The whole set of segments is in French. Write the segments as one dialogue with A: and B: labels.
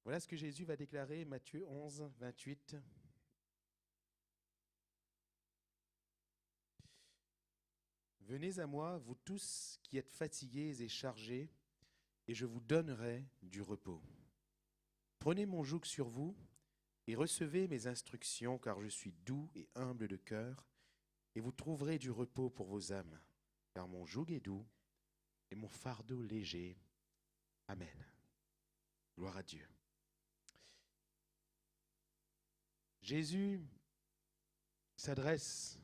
A: Voilà ce que Jésus va déclarer, Matthieu 11, 28. Venez à moi, vous tous qui êtes fatigués et chargés, et je vous donnerai du repos. Prenez mon joug sur vous et recevez mes instructions, car je suis doux et humble de cœur, et vous trouverez du repos pour vos âmes, car mon joug est doux et mon fardeau léger. Amen. Gloire à Dieu. Jésus s'adresse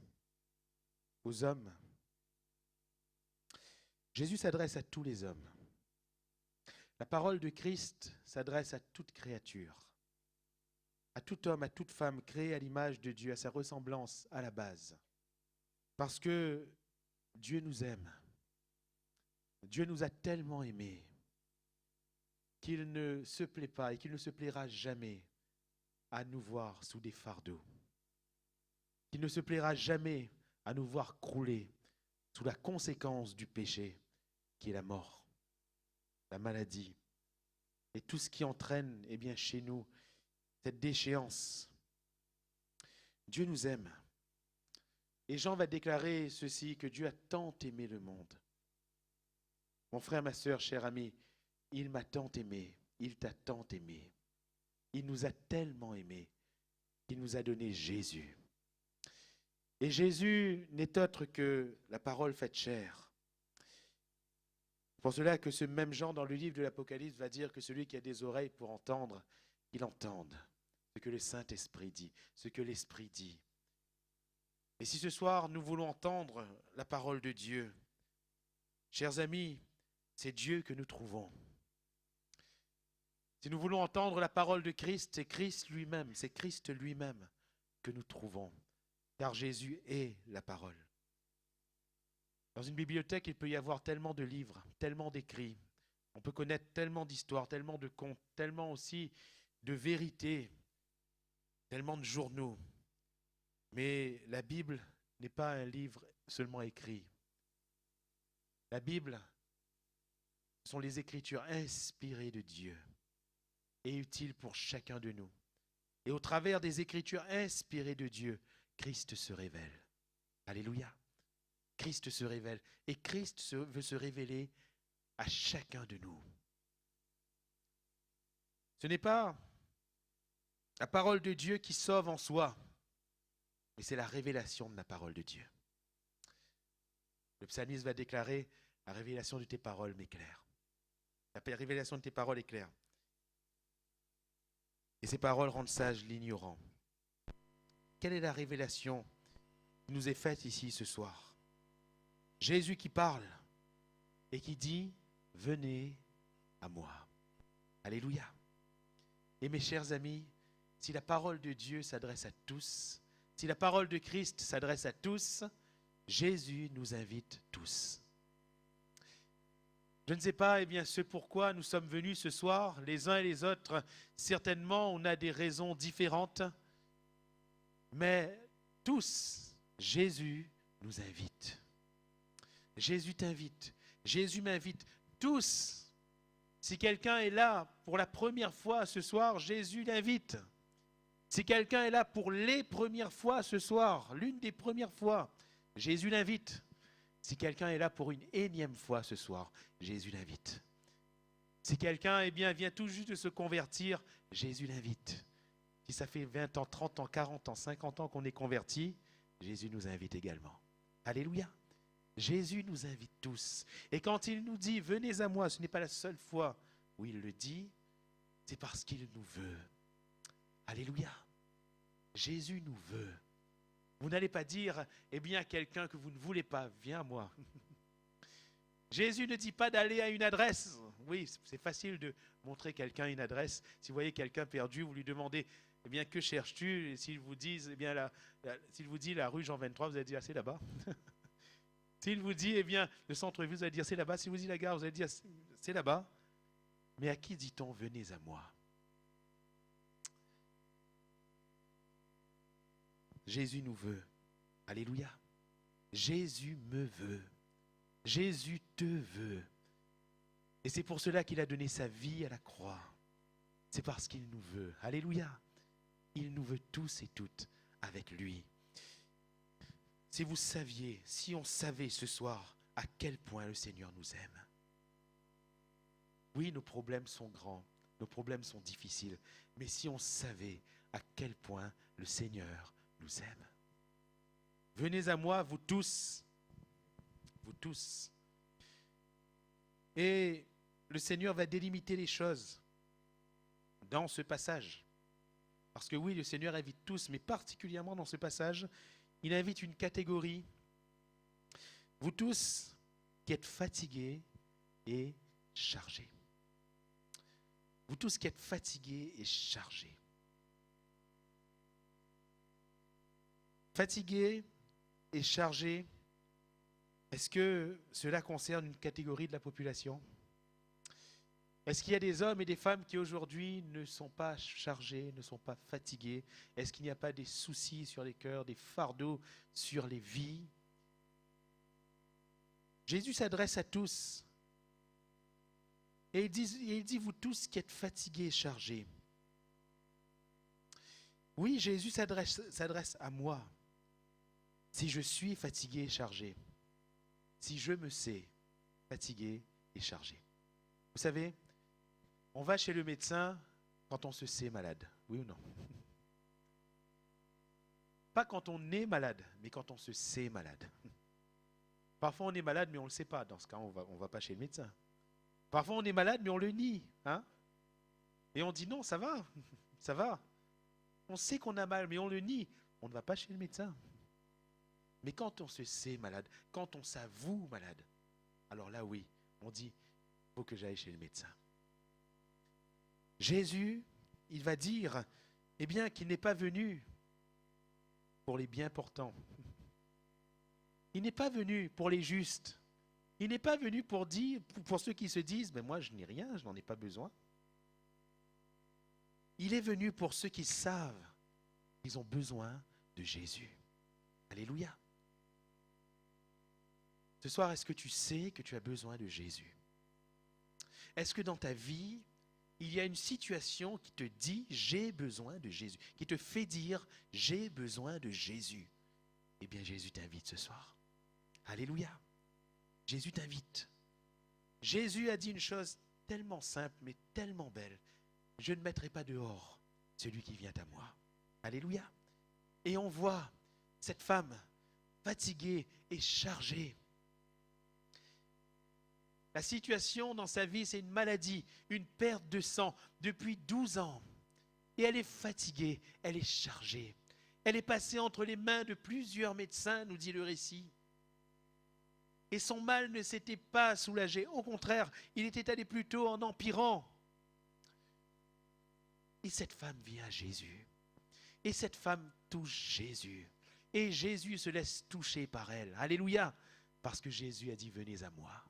A: aux hommes. Jésus s'adresse à tous les hommes. La parole de Christ s'adresse à toute créature, à tout homme, à toute femme créée à l'image de Dieu, à sa ressemblance à la base. Parce que Dieu nous aime. Dieu nous a tellement aimés qu'il ne se plaît pas et qu'il ne se plaira jamais à nous voir sous des fardeaux. Il ne se plaira jamais à nous voir crouler sous la conséquence du péché qui est la mort, la maladie et tout ce qui entraîne chez nous cette déchéance. Dieu nous aime. Et Jean va déclarer ceci, que Dieu a tant aimé le monde. Mon frère, ma sœur, cher ami, il m'a tant aimé, il t'a tant aimé. Il nous a tellement aimés qu'il nous a donné Jésus. Et Jésus n'est autre que la parole faite chair. C'est pour cela que ce même Jean, dans le livre de l'Apocalypse, va dire que celui qui a des oreilles pour entendre, qu'il entende ce que le Saint-Esprit dit, ce que l'Esprit dit. Et si ce soir, nous voulons entendre la parole de Dieu, chers amis, c'est Dieu que nous trouvons. Si nous voulons entendre la parole de Christ, c'est Christ lui-même que nous trouvons. Car Jésus est la parole. Dans une bibliothèque, il peut y avoir tellement de livres, tellement d'écrits. On peut connaître tellement d'histoires, tellement de contes, tellement aussi de vérités, tellement de journaux. Mais la Bible n'est pas un livre seulement écrit. La Bible, ce sont les Écritures inspirées de Dieu et utiles pour chacun de nous. Et au travers des Écritures inspirées de Dieu, Christ se révèle. Alléluia. Christ se révèle. Et Christ veut se révéler à chacun de nous. Ce n'est pas la parole de Dieu qui sauve en soi, mais c'est la révélation de la parole de Dieu. Le psalmiste va déclarer: la révélation de tes paroles m'éclaire. La révélation de tes paroles est claire. Et ces paroles rendent sage l'ignorant. Quelle est la révélation qui nous est faite ici ce soir? Jésus qui parle et qui dit: venez à moi. Alléluia. Et mes chers amis, si la parole de Dieu s'adresse à tous, si la parole de Christ s'adresse à tous, Jésus nous invite tous. Je ne sais pas ce pourquoi nous sommes venus ce soir, les uns et les autres. Certainement, on a des raisons différentes. Mais tous, Jésus nous invite. Jésus t'invite. Jésus m'invite. Tous. Si quelqu'un est là pour la première fois ce soir, Jésus l'invite. Si quelqu'un est là pour les premières fois ce soir, l'une des premières fois, Jésus l'invite. Si quelqu'un est là pour une énième fois ce soir, Jésus l'invite. Si quelqu'un vient tout juste de se convertir, Jésus l'invite. Si ça fait 20 ans, 30 ans, 40 ans, 50 ans qu'on est converti, Jésus nous invite également. Alléluia. Jésus nous invite tous. Et quand il nous dit « venez à moi », ce n'est pas la seule fois où il le dit, c'est parce qu'il nous veut. Alléluia. Jésus nous veut. Vous n'allez pas dire à quelqu'un que vous ne voulez pas, viens à moi. Jésus ne dit pas d'aller à une adresse. Oui, c'est facile de montrer quelqu'un une adresse. Si vous voyez quelqu'un perdu, vous lui demandez que cherches-tu? Et s'il vous dit s'il vous dit la rue Jean 23, vous allez dire c'est là-bas. S'il vous dit le centre-ville, vous allez dire c'est là-bas. S'il vous dit la gare, vous allez dire c'est là-bas. Mais à qui dit-on venez à moi? Jésus nous veut. Alléluia. Jésus me veut. Jésus te veut. Et c'est pour cela qu'il a donné sa vie à la croix. c'est parce qu'il nous veut. Alléluia. Il nous veut tous et toutes avec lui. Si vous saviez, si on savait ce soir à quel point le Seigneur nous aime. Oui, nos problèmes sont grands, nos problèmes sont difficiles, mais si on savait à quel point le Seigneur nous aime. Venez à moi, vous tous. Vous tous. Et le Seigneur va délimiter les choses dans ce passage. Parce que oui, le Seigneur invite tous, mais particulièrement dans ce passage, il invite une catégorie. Vous tous qui êtes fatigués et chargés. Vous tous qui êtes fatigués et chargés. Fatigués et chargés, est-ce que cela concerne une catégorie de la population ? Est-ce qu'il y a des hommes et des femmes qui aujourd'hui ne sont pas chargés, ne sont pas fatigués ? Est-ce qu'il n'y a pas des soucis sur les cœurs, des fardeaux sur les vies ? Jésus s'adresse à tous. Et il dit, vous tous qui êtes fatigués et chargés. Oui, Jésus s'adresse à moi. Si je suis fatigué et chargé. Si je me sais fatigué et chargé. Vous savez, on va chez le médecin quand on se sait malade, oui ou non? Pas quand on est malade, mais quand on se sait malade. Parfois on est malade, mais on ne le sait pas. Dans ce cas, on va pas chez le médecin. Parfois on est malade, mais on le nie. Hein? Et on dit non, ça va, ça va. On sait qu'on a mal, mais on le nie. On ne va pas chez le médecin. Mais quand on se sait malade, quand on s'avoue malade, alors là oui, on dit, il faut que j'aille chez le médecin. Jésus, il va dire, eh bien, qu'il n'est pas venu pour les bien portants. Il n'est pas venu pour les justes. Il n'est pas venu pour ceux qui se disent, mais moi je n'ai rien, je n'en ai pas besoin. Il est venu pour ceux qui savent qu'ils ont besoin de Jésus. Alléluia. Ce soir, est-ce que tu sais que tu as besoin de Jésus? Est-ce que dans ta vie, il y a une situation qui te dit « j'ai besoin de Jésus », qui te fait dire « j'ai besoin de Jésus ». Eh bien, Jésus t'invite ce soir. Alléluia. Jésus t'invite. Jésus a dit une chose tellement simple, mais tellement belle. « Je ne mettrai pas dehors celui qui vient à moi ». Alléluia. Et on voit cette femme fatiguée et chargée. La situation dans sa vie, c'est une maladie, une perte de sang depuis 12 ans. Et elle est fatiguée, elle est chargée. Elle est passée entre les mains de plusieurs médecins, nous dit le récit. Et son mal ne s'était pas soulagé. Au contraire, il était allé plutôt en empirant. Et cette femme vient à Jésus. Et cette femme touche Jésus. Et Jésus se laisse toucher par elle. Alléluia. Parce que Jésus a dit, venez à moi.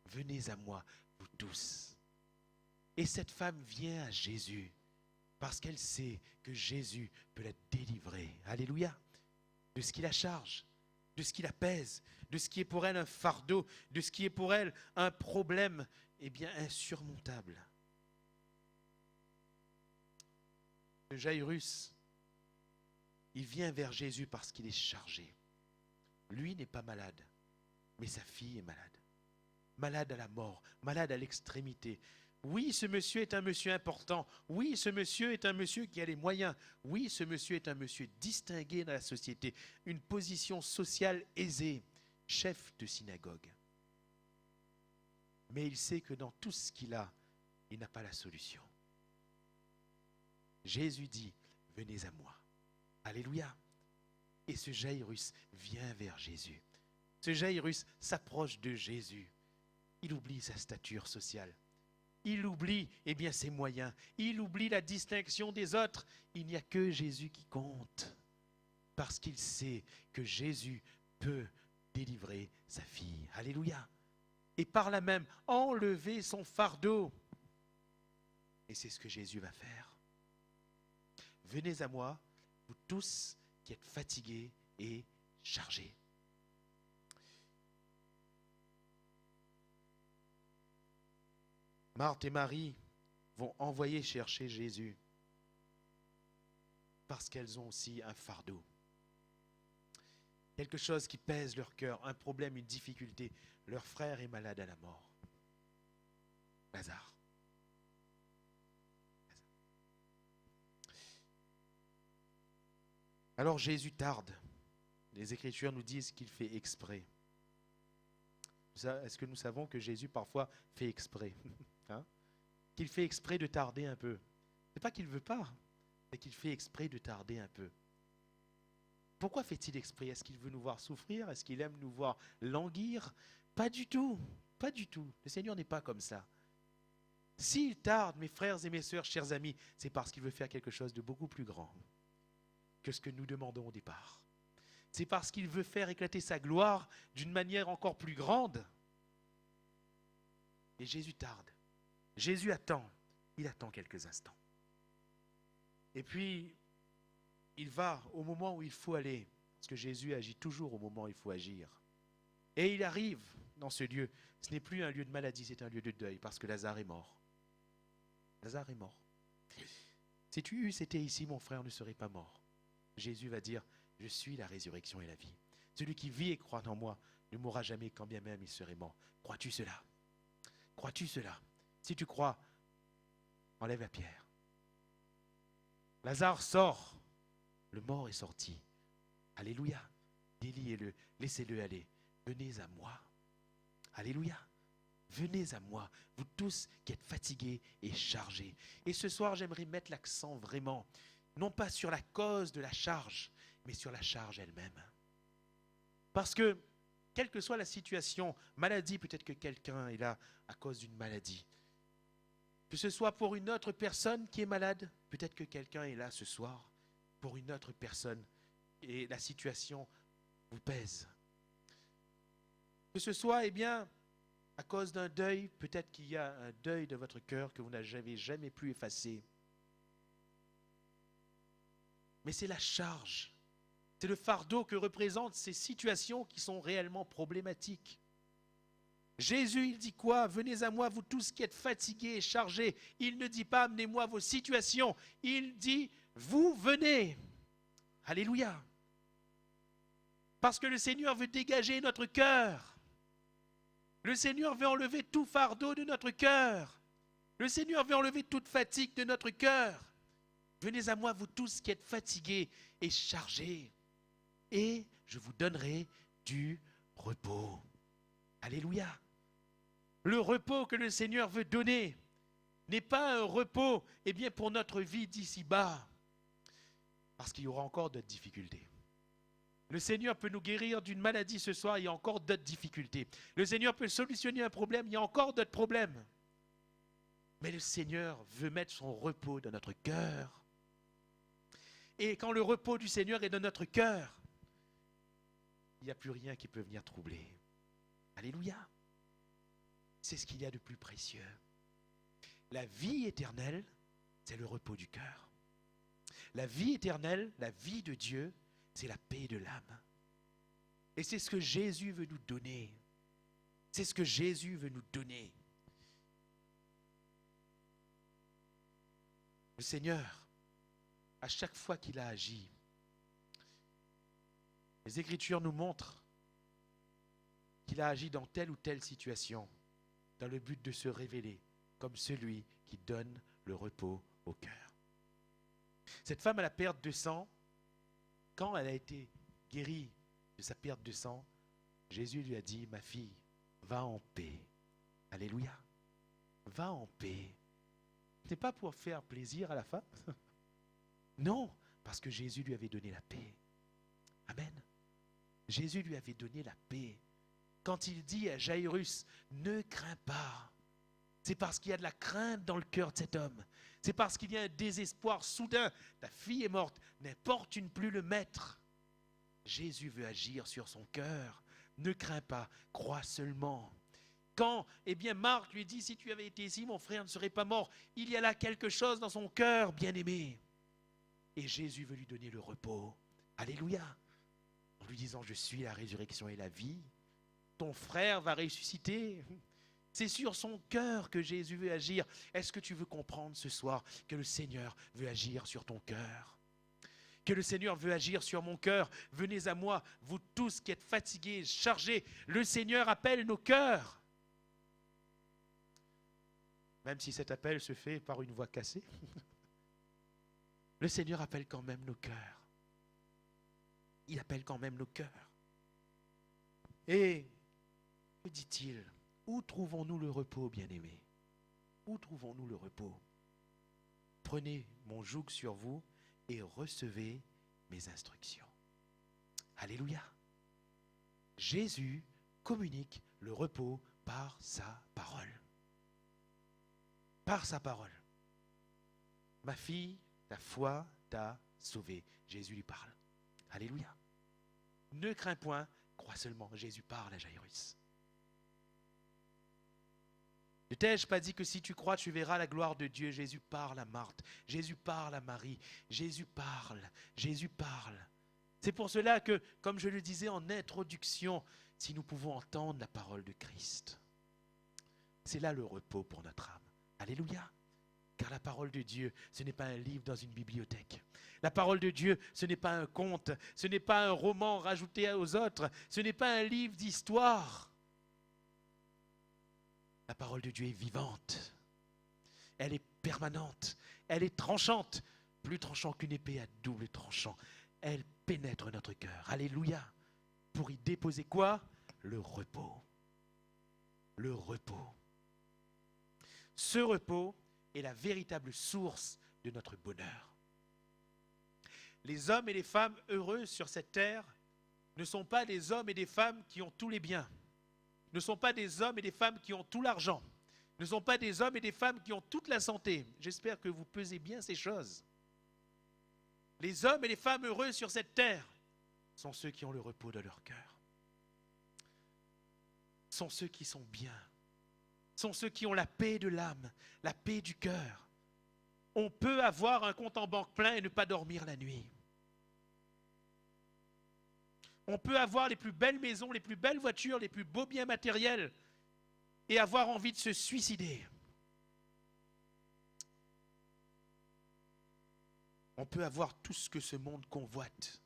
A: Venez à moi, vous tous. Et cette femme vient à Jésus parce qu'elle sait que Jésus peut la délivrer. Alléluia. De ce qui la charge, de ce qui la pèse, de ce qui est pour elle un fardeau, de ce qui est pour elle un problème, eh bien insurmontable. Le Jaïrus, il vient vers Jésus parce qu'il est chargé. Lui n'est pas malade, mais sa fille est malade. Malade à la mort, malade à l'extrémité. Oui, ce monsieur est un monsieur important. Oui, ce monsieur est un monsieur qui a les moyens. Oui, ce monsieur est un monsieur distingué dans la société. Une position sociale aisée, chef de synagogue. Mais il sait que dans tout ce qu'il a, il n'a pas la solution. Jésus dit, venez à moi. Alléluia. Et ce Jaïrus vient vers Jésus. Ce Jaïrus s'approche de Jésus. Il oublie sa stature sociale. Il oublie ses moyens. Il oublie la distinction des autres. Il n'y a que Jésus qui compte. Parce qu'il sait que Jésus peut délivrer sa fille. Alléluia. Et par là même, enlever son fardeau. Et c'est ce que Jésus va faire. Venez à moi, vous tous qui êtes fatigués et chargés. Marthe et Marie vont envoyer chercher Jésus parce qu'elles ont aussi un fardeau. Quelque chose qui pèse leur cœur, un problème, une difficulté. Leur frère est malade à la mort. Lazare. Alors Jésus tarde. Les Écritures nous disent qu'il fait exprès. Est-ce que nous savons que Jésus parfois fait exprès hein? Qu'il fait exprès de tarder un peu. Ce n'est pas qu'il ne veut pas, mais qu'il fait exprès de tarder un peu. Pourquoi fait-il exprès? Est-ce qu'il veut nous voir souffrir? Est-ce qu'il aime nous voir languir? Pas du tout, pas du tout. Le Seigneur n'est pas comme ça. S'il tarde, mes frères et mes sœurs, chers amis, c'est parce qu'il veut faire quelque chose de beaucoup plus grand que ce que nous demandons au départ. C'est parce qu'il veut faire éclater sa gloire d'une manière encore plus grande. Et Jésus tarde. Jésus attend. Il attend quelques instants. Et puis, il va au moment où il faut aller. Parce que Jésus agit toujours au moment où il faut agir. Et il arrive dans ce lieu. Ce n'est plus un lieu de maladie, c'est un lieu de deuil. Parce que Lazare est mort. Lazare est mort. Si tu eusses été ici, mon frère ne serait pas mort. Jésus va dire, je suis la résurrection et la vie. Celui qui vit et croit en moi ne mourra jamais quand bien même il serait mort. Crois-tu cela? Crois-tu cela? Si tu crois, enlève la pierre. Lazare sort. Le mort est sorti. Alléluia. Déliez-le, laissez-le aller. Venez à moi. Alléluia. Venez à moi, vous tous qui êtes fatigués et chargés. Et ce soir, j'aimerais mettre l'accent vraiment, non pas sur la cause de la charge, mais sur la charge elle-même. Parce que, quelle que soit la situation, maladie, peut-être que quelqu'un est là à cause d'une maladie. Que ce soit pour une autre personne qui est malade, peut-être que quelqu'un est là ce soir pour une autre personne et la situation vous pèse. Que ce soit, eh bien, à cause d'un deuil, peut-être qu'il y a un deuil de votre cœur que vous n'avez jamais pu effacer. Mais c'est la charge, c'est le fardeau que représentent ces situations qui sont réellement problématiques. Jésus, il dit quoi? Venez à moi, vous tous qui êtes fatigués et chargés. Il ne dit pas, amenez-moi vos situations. Il dit, vous venez. Alléluia. Parce que le Seigneur veut dégager notre cœur. Le Seigneur veut enlever tout fardeau de notre cœur. Le Seigneur veut enlever toute fatigue de notre cœur. Venez à moi, vous tous qui êtes fatigués et chargés, et je vous donnerai du repos. Alléluia. Le repos que le Seigneur veut donner n'est pas un repos pour notre vie d'ici-bas, parce qu'il y aura encore d'autres difficultés. Le Seigneur peut nous guérir d'une maladie ce soir, il y a encore d'autres difficultés. Le Seigneur peut solutionner un problème, il y a encore d'autres problèmes. Mais le Seigneur veut mettre son repos dans notre cœur. Et quand le repos du Seigneur est dans notre cœur, il n'y a plus rien qui peut venir troubler. Alléluia. C'est ce qu'il y a de plus précieux. La vie éternelle, c'est le repos du cœur. La vie éternelle, la vie de Dieu, c'est la paix de l'âme. Et c'est ce que Jésus veut nous donner. C'est ce que Jésus veut nous donner. Le Seigneur, à chaque fois qu'il a agi, les Écritures nous montrent qu'il a agi dans telle ou telle situation, dans le but de se révéler comme celui qui donne le repos au cœur. Cette femme à la perte de sang, quand elle a été guérie de sa perte de sang, Jésus lui a dit, ma fille, va en paix. Alléluia. Va en paix. Ce n'est pas pour faire plaisir à la femme. Non, parce que Jésus lui avait donné la paix. Amen. Jésus lui avait donné la paix. Quand il dit à Jairus, ne crains pas, c'est parce qu'il y a de la crainte dans le cœur de cet homme. C'est parce qu'il y a un désespoir soudain. Ta fille est morte, n'importune plus le maître. Jésus veut agir sur son cœur. Ne crains pas, crois seulement. Quand, Marc lui dit, si tu avais été ici, mon frère ne serait pas mort. Il y a là quelque chose dans son cœur, bien-aimé. Et Jésus veut lui donner le repos. Alléluia. En lui disant, je suis la résurrection et la vie. Ton frère va ressusciter. C'est sur son cœur que Jésus veut agir. Est-ce que tu veux comprendre ce soir que le Seigneur veut agir sur ton cœur? Que le Seigneur veut agir sur mon cœur. Venez à moi, vous tous qui êtes fatigués, chargés. Le Seigneur appelle nos cœurs. Même si cet appel se fait par une voix cassée, le Seigneur appelle quand même nos cœurs. Il appelle quand même nos cœurs. Et que dit-il? Où trouvons-nous le repos, bien-aimés? Où trouvons-nous le repos? Prenez mon joug sur vous et recevez mes instructions. Alléluia. Jésus communique le repos par sa parole. Par sa parole. Ma fille, ta foi t'a sauvée. Jésus lui parle. Alléluia. Ne crains point, crois seulement. Jésus parle à Jairus. Ne t'ai-je pas dit que si tu crois, tu verras la gloire de Dieu? Jésus parle à Marthe, Jésus parle à Marie, Jésus parle, Jésus parle. C'est pour cela que, comme je le disais en introduction, si nous pouvons entendre la parole de Christ, c'est là le repos pour notre âme. Alléluia. Car la parole de Dieu, ce n'est pas un livre dans une bibliothèque. La parole de Dieu, ce n'est pas un conte, ce n'est pas un roman rajouté aux autres, ce n'est pas un livre d'histoire. La parole de Dieu est vivante, elle est permanente, elle est tranchante, plus tranchante qu'une épée à double tranchant. Elle pénètre notre cœur. Alléluia. Pour y déposer quoi? Le repos. Le repos. Ce repos est la véritable source de notre bonheur. Les hommes et les femmes heureux sur cette terre ne sont pas des hommes et des femmes qui ont tous les biens. Ne sont pas des hommes et des femmes qui ont tout l'argent. Ne sont pas des hommes et des femmes qui ont toute la santé. J'espère que vous pesez bien ces choses. Les hommes et les femmes heureux sur cette terre sont ceux qui ont le repos de leur cœur. Sont ceux qui sont bien. Sont ceux qui ont la paix de l'âme, la paix du cœur. On peut avoir un compte en banque plein et ne pas dormir la nuit. On peut avoir les plus belles maisons, les plus belles voitures, les plus beaux biens matériels et avoir envie de se suicider. On peut avoir tout ce que ce monde convoite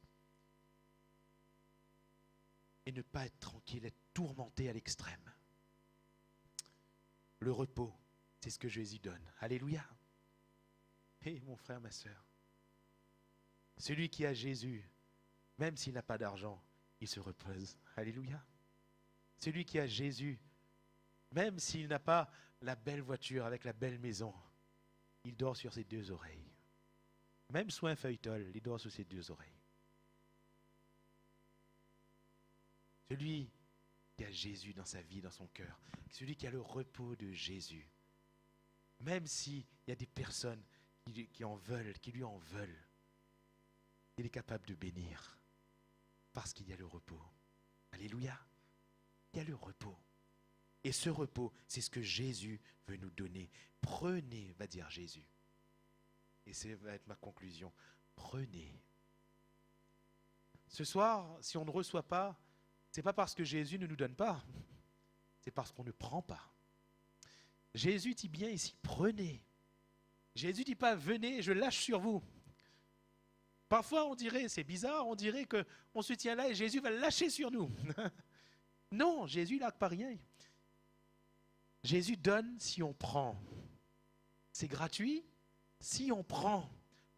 A: et ne pas être tranquille, être tourmenté à l'extrême. Le repos, c'est ce que Jésus donne. Alléluia. Hé, mon frère, ma sœur, celui qui a Jésus, même s'il n'a pas d'argent, il se repose. Alléluia. Celui qui a Jésus, même s'il n'a pas la belle voiture avec la belle maison, il dort sur ses deux oreilles. Même sous un feuilleton, il dort sur ses deux oreilles. Celui qui a Jésus dans sa vie, dans son cœur, celui qui a le repos de Jésus, même s'il y a des personnes qui en veulent, qui lui en veulent, il est capable de bénir. Parce qu'il y a le repos. Alléluia. Il y a le repos. Et ce repos, c'est ce que Jésus veut nous donner. Prenez, va dire Jésus. Et ça va être ma conclusion. Prenez. Ce soir, si on ne reçoit pas, ce n'est pas parce que Jésus ne nous donne pas. C'est parce qu'on ne prend pas. Jésus dit bien ici, prenez. Jésus ne dit pas, venez, je lâche sur vous. Parfois, on dirait, c'est bizarre, on dirait qu'on se tient là et Jésus va lâcher sur nous. Non, Jésus ne lâche pas rien. Jésus donne si on prend. C'est gratuit si on prend.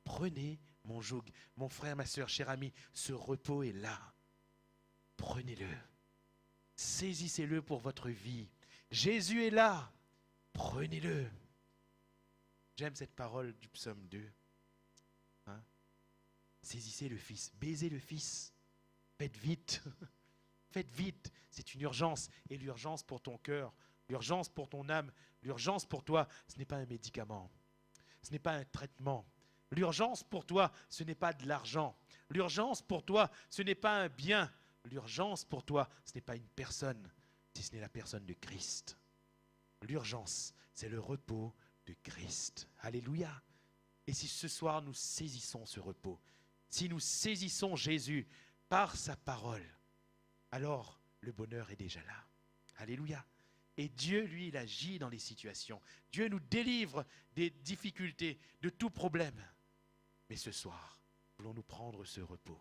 A: Prenez mon joug. Mon frère, ma soeur, cher ami, ce repos est là. Prenez-le. Saisissez-le pour votre vie. Jésus est là. Prenez-le. J'aime cette parole du psaume 2. Saisissez le Fils, baisez le Fils. Faites vite. Faites vite. C'est une urgence. Et l'urgence pour ton cœur, l'urgence pour ton âme, l'urgence pour toi, ce n'est pas un médicament. Ce n'est pas un traitement. L'urgence pour toi, ce n'est pas de l'argent. L'urgence pour toi, ce n'est pas un bien. L'urgence pour toi, ce n'est pas une personne, si ce n'est la personne de Christ. L'urgence, c'est le repos de Christ. Alléluia. Et si ce soir nous saisissons ce repos, si nous saisissons Jésus par sa parole, alors le bonheur est déjà là. Alléluia. Et Dieu, lui, il agit dans les situations. Dieu nous délivre des difficultés, de tout problème. Mais ce soir, voulons-nous prendre ce repos?